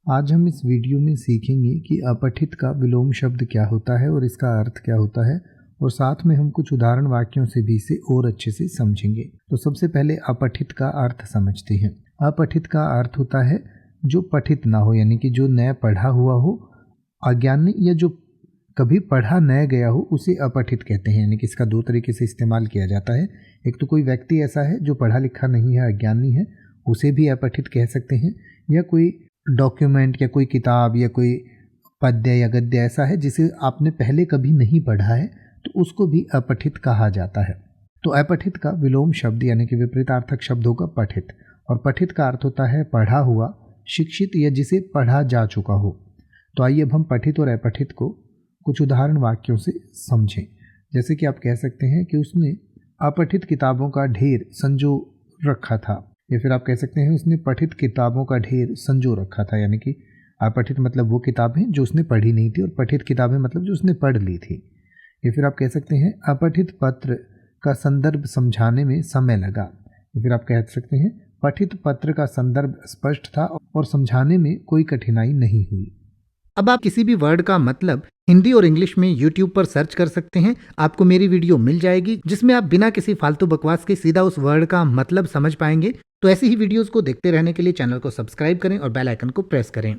आज हम इस वीडियो में सीखेंगे कि अपठित का विलोम शब्द क्या होता है और इसका अर्थ क्या होता है, और साथ में हम कुछ उदाहरण वाक्यों से भी इसे और अच्छे से समझेंगे। तो सबसे पहले अपठित का अर्थ समझते हैं। अपठित का अर्थ होता है जो पठित ना हो, यानी कि जो न पढ़ा हुआ हो, अज्ञानी या जो कभी पढ़ा न गया हो, उसे अपठित कहते हैं। यानी कि इसका दो तरीके से इस्तेमाल किया जाता है। एक तो कोई व्यक्ति ऐसा है जो पढ़ा लिखा नहीं है, अज्ञानी है, उसे भी अपठित कह सकते हैं, या कोई डॉक्यूमेंट या कोई किताब या कोई पद्य या गद्य ऐसा है जिसे आपने पहले कभी नहीं पढ़ा है, तो उसको भी अपठित कहा जाता है। तो अपठित का विलोम शब्द यानी कि विपरीतार्थक शब्द होगा पठित, और पठित का अर्थ होता है पढ़ा हुआ, शिक्षित या जिसे पढ़ा जा चुका हो। तो आइए अब हम पठित और अपठित को कुछ उदाहरण वाक्यों से समझें। जैसे कि आप कह सकते हैं कि उसने अपठित किताबों का ढेर संजो रखा था, या फिर आप कह सकते हैं उसने पठित किताबों का ढेर संजो रखा था। यानी कि अपठित मतलब वो किताबें जो उसने पढ़ी नहीं थी, और पठित किताबें मतलब जो उसने पढ़ ली थी। या फिर आप कह सकते हैं अपठित पत्र का संदर्भ समझाने में समय लगा। या फिर आप कह सकते हैं पठित पत्र का संदर्भ स्पष्ट था और समझाने में कोई कठिनाई नहीं हुई। अब आप किसी भी वर्ड का मतलब हिंदी और इंग्लिश में YouTube पर सर्च कर सकते हैं। आपको मेरी वीडियो मिल जाएगी जिसमें आप बिना किसी फालतू बकवास के सीधा उस वर्ड का मतलब समझ पाएंगे। तो ऐसी ही वीडियोस को देखते रहने के लिए चैनल को सब्सक्राइब करें और बेल आइकन को प्रेस करें।